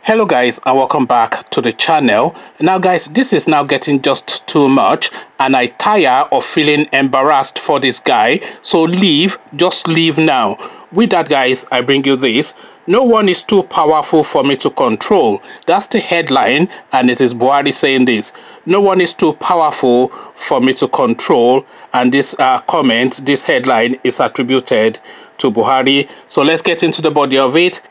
Hello guys, and welcome back to the channel. Now guys, this is now getting just too much and I tire of feeling embarrassed for this guy. So just leave now. With that guys, I bring you this. No one is too powerful for me to control. That's the headline, and it is Buhari saying this. No one is too powerful for me to control, and this comment, this headline is attributed to Buhari. So let's get into the body of it.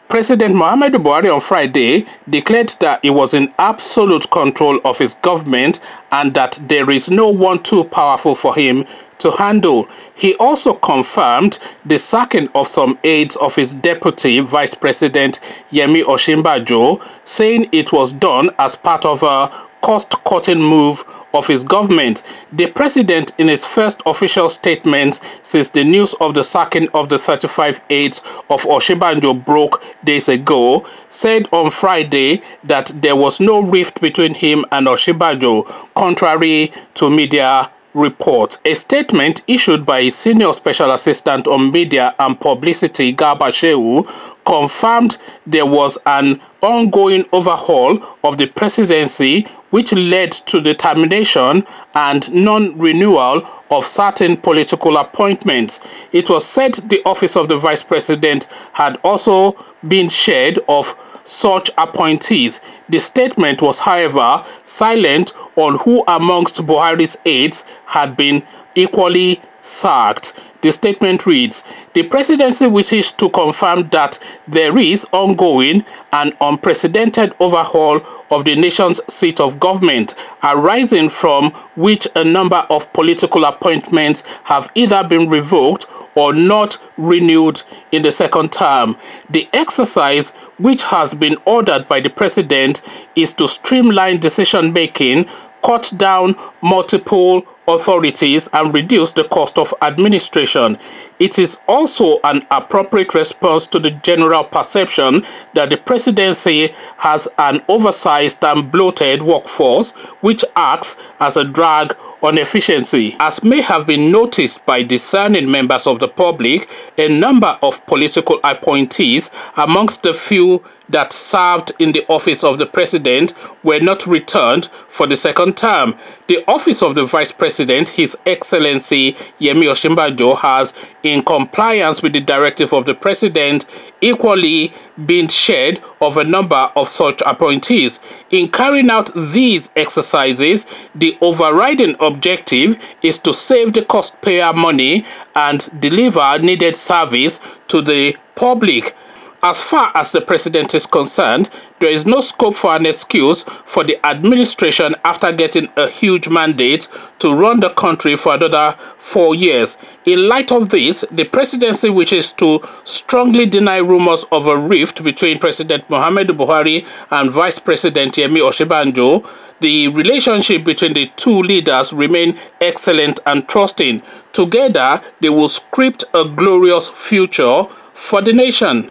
President Muhammadu Buhari on Friday declared that he was in absolute control of his government and that there is no one too powerful for him to handle. He also confirmed the sacking of some aides of his deputy Vice President Yemi Osinbajo, saying it was done as part of a cost-cutting move of his government. The president, in his first official statement since the news of the sacking of the 35 aides of Osinbajo broke days ago, said on Friday that there was no rift between him and Osinbajo, contrary to media report. A statement issued by his senior special assistant on media and publicity, Garba Shehu, confirmed there was an ongoing overhaul of the presidency which led to the termination and non-renewal of certain political appointments. It was said the office of the vice president had also been shed of such appointees. The statement was, however, silent on who amongst Buhari's aides had been equally sacked. The statement reads, the presidency wishes to confirm that there is ongoing and unprecedented overhaul of the nation's seat of government, arising from which a number of political appointments have either been revoked or not renewed in the second term. The exercise, which has been ordered by the president, is to streamline decision-making, cut down multiple authorities, and reduce the cost of administration. It is also an appropriate response to the general perception that the presidency has an oversized and bloated workforce, which acts as a drag on efficiency. As may have been noticed by discerning members of the public, a number of political appointees amongst the few that served in the office of the president were not returned for the second term. The office of the vice president, His Excellency Yemi Osinbajo, has, in compliance with the directive of the president, equally been shed of a number of such appointees. In carrying out these exercises, the overriding objective is to save the cost-payer money and deliver needed service to the public. As far as the president is concerned, there is no scope for an excuse for the administration after getting a huge mandate to run the country for another 4 years. In light of this, the presidency wishes to strongly deny rumors of a rift between President Muhammadu Buhari and Vice President Yemi Osinbajo. The relationship between the two leaders remain excellent and trusting. Together, they will script a glorious future for the nation.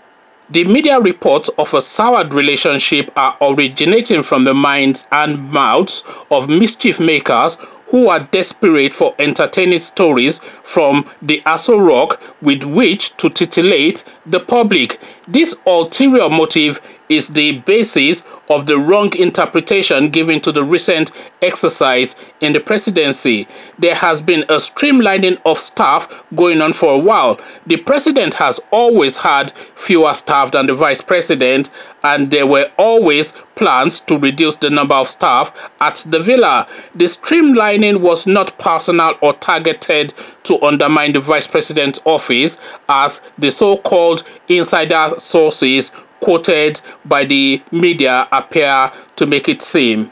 The media reports of a soured relationship are originating from the minds and mouths of mischief makers who are desperate for entertaining stories from the Aso Rock with which to titillate the public. This ulterior motive is the basis of the wrong interpretation given to the recent exercise in the presidency. There has been a streamlining of staff going on for a while. The president has always had fewer staff than the vice president, and there were always plans to reduce the number of staff at the villa. The streamlining was not personal or targeted to undermine the vice president's office, as the so-called insider sources quoted by the media appear to make it seem.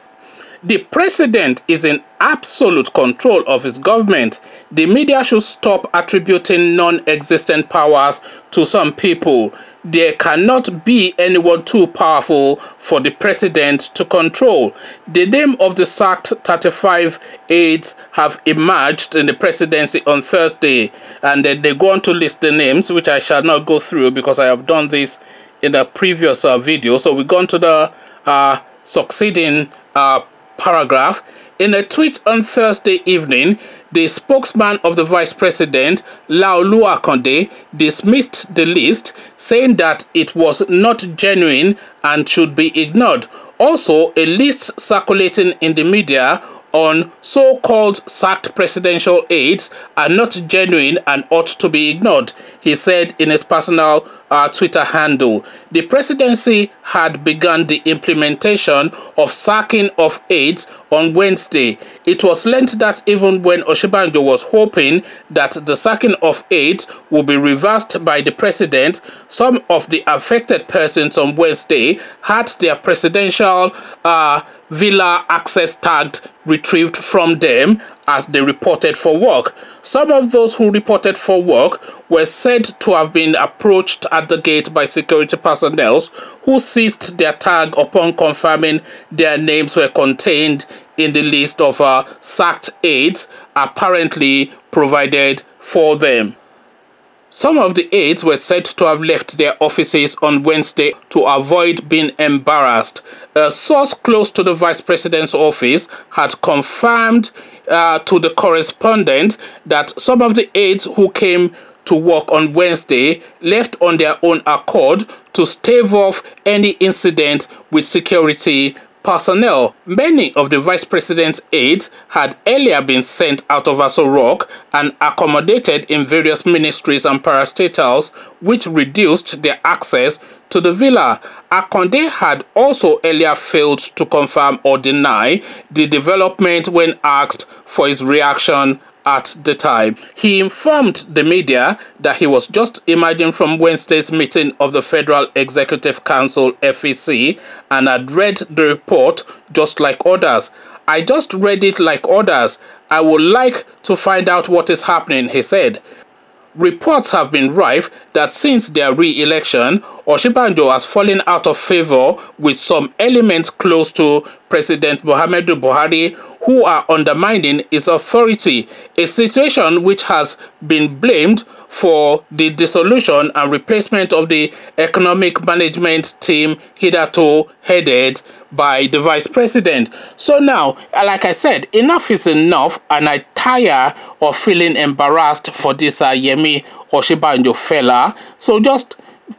The president is in absolute control of his government. The media should stop attributing non-existent powers to some people. There cannot be anyone too powerful for the president to control. The name of the sacked 35 aides have emerged in the presidency on Thursday, and they go on to list the names, which I shall not go through because I have done this in the previous video. So we go on to the succeeding paragraph. In a tweet on Thursday evening, The spokesman of the vice president, Laolu Akonde, dismissed the list, saying that it was not genuine and should be ignored. Also, a list circulating in the media on so-called sacked presidential aides are not genuine and ought to be ignored, he said in his personal Twitter handle. The presidency had begun the implementation of sacking of aides on Wednesday. It was learned that even when Osinbajo was hoping that the sacking of aides would be reversed by the president, some of the affected persons on Wednesday had their presidential villa access tagged retrieved from them as they reported for work. Some of those who reported for work were said to have been approached at the gate by security personnel who seized their tag upon confirming their names were contained in the list of sacked aides apparently provided for them. Some of the aides were said to have left their offices on Wednesday to avoid being embarrassed. A source close to the vice president's office had confirmed to the correspondent that some of the aides who came to work on Wednesday left on their own accord to stave off any incident with security personnel. Many of the vice president's aides had earlier been sent out of Aso Rock and accommodated in various ministries and parastatals, which reduced their access to the villa. Akonde had also earlier failed to confirm or deny the development when asked for his reaction at the time. He informed the media that he was just emerging from Wednesday's meeting of the Federal Executive Council (FEC) and had read the report just like others. I just read it like others. I would like to find out what is happening, he said. Reports have been rife that since their re-election, Osinbajo has fallen out of favor with some elements close to President Muhammadu Buhari who are undermining his authority, a situation which has been blamed for the dissolution and replacement of the economic management team hitherto headed by the vice president. So now, like I said, enough is enough, and I tire of feeling embarrassed for this Yemi Osinbajo fella. So just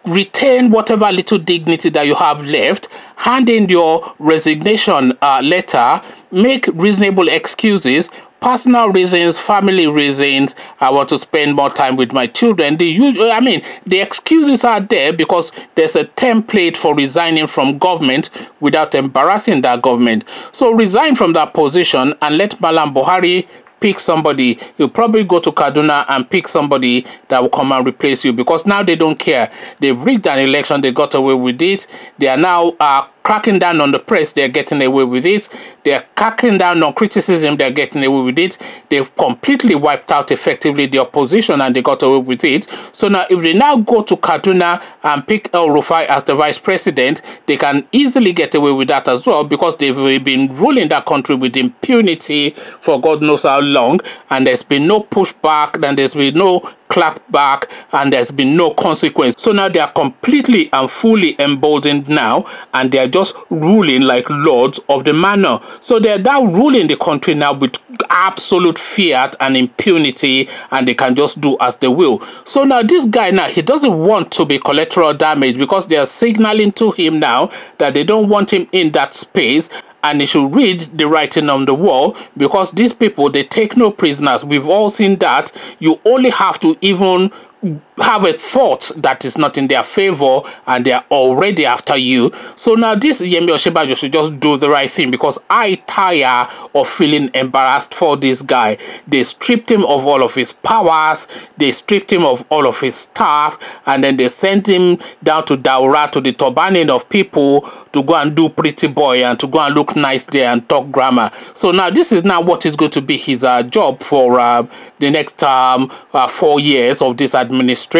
retain whatever little dignity that you have left, hand in your resignation letter, make reasonable excuses, personal reasons, family reasons. I want to spend more time with my children. The excuses are there because there's a template for resigning from government without embarrassing that government. So resign from that position and let Malam Buhari pick somebody. You'll probably go to Kaduna and pick somebody that will come and replace you, because now they don't care. They've rigged an election. They got away with it. They are now cracking down on the press. They're getting away with it. They're cracking down on criticism. They're getting away with it. They've completely wiped out effectively the opposition, and they got away with it. So now if they now go to Kaduna and pick El Rufai as the vice president, they can easily get away with that as well, because they've been ruling that country with impunity for God knows how long, and there's been no pushback, and there's been no clap back, and there's been no consequence. So now they are completely and fully emboldened now, and they are just ruling like lords of the manor. So they are now ruling the country now with absolute fiat and impunity, and they can just do as they will. So now this guy now, he doesn't want to be collateral damage, because they are signaling to him now that they don't want him in that space, and he should read the writing on the wall, because these people, they take no prisoners. We've all seen that. You only have to even have a thought that is not in their favor, and they are already after you. So now this Yemi Osinbajo should just do the right thing, because I tire of feeling embarrassed for this guy. They stripped him of all of his powers, they stripped him of all of his staff, and then they sent him down to Daura, to the turbaning of people, to go and do pretty boy and to go and look nice there and talk grammar. So now this is now what is going to be his job for the next 4 years of this administration.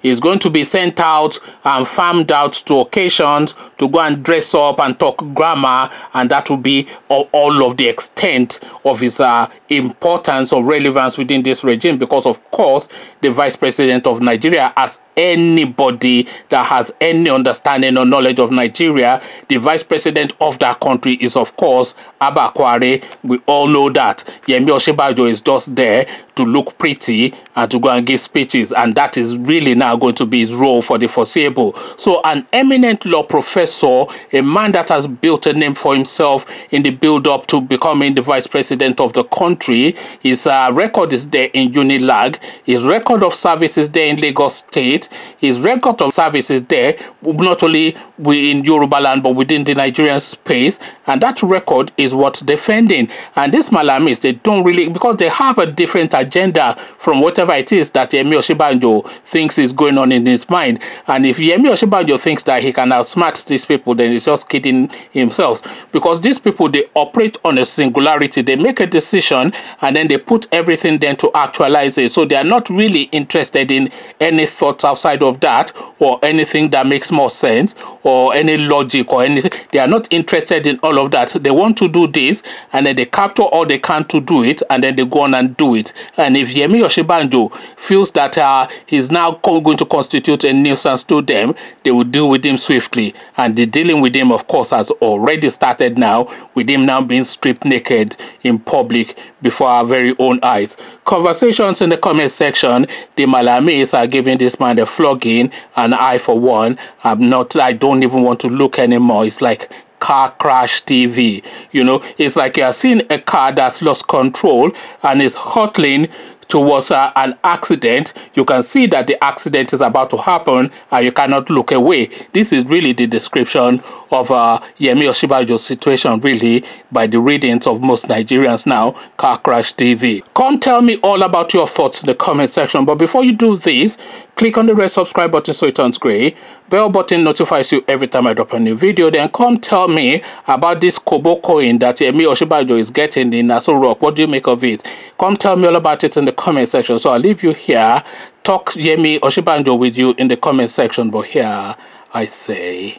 Is going to be sent out and farmed out to occasions to go and dress up and talk grammar, and that will be all of the extent of his importance or relevance within this regime, because of course the vice president of Nigeria, as anybody that has any understanding or knowledge of Nigeria, the vice president of that country is, of course, Abba Kwari. We all know that. Yemi Osinbajo is just there to look pretty and to go and give speeches, and that is really now going to be his role for the foreseeable. So an eminent law professor, a man that has built a name for himself in the build-up to becoming the vice president of the country, his record is there in Unilag, his record of service is there in Lagos State, his record of service is there not only in Yoruba land but within the Nigerian space, and that record is what's defending. And these Malamis, they don't really, because they have a different agenda from whatever it is that Yemi Osinbajo thinks is going on in his mind. And if Yemi Osinbajo thinks that he can outsmart these people, then he's just kidding himself, because these people, they operate on a singularity. They make a decision and then they put everything then to actualize it. So they are not really interested in any thoughts outside of that, or anything that makes more sense, or any logic or anything. They are not interested in all of that. They want to do this, and then they capture all they can to do it, and then they go on and do it. And if Yemi Osinbajo feels that he's now going to constitute a nuisance to them, they will deal with him swiftly. And the dealing with him, of course, has already started now, with him now being stripped naked in public before our very own eyes. Conversations in the comment section. The Malamis are giving this man a flogging, and I, for one, I don't even want to look anymore. It's like car crash TV. You know, it's like you are seeing a car that's lost control and is hurtling towards an accident. You can see that the accident is about to happen and you cannot look away. This is really the description of Yemi Osinbajo's situation, really, by the readings of most Nigerians now. Car crash TV. Come tell me all about your thoughts in the comment section. But before you do this, click on the red subscribe button so it turns gray. Bell button notifies you every time I drop a new video. Then come tell me about this Kobo coin that Yemi Osinbajo is getting in Aso Rock. What do you make of it? Come tell me all about it in the comment section. So I'll leave you here. Talk Yemi Osinbajo with you in the comment section. But here I say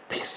peace.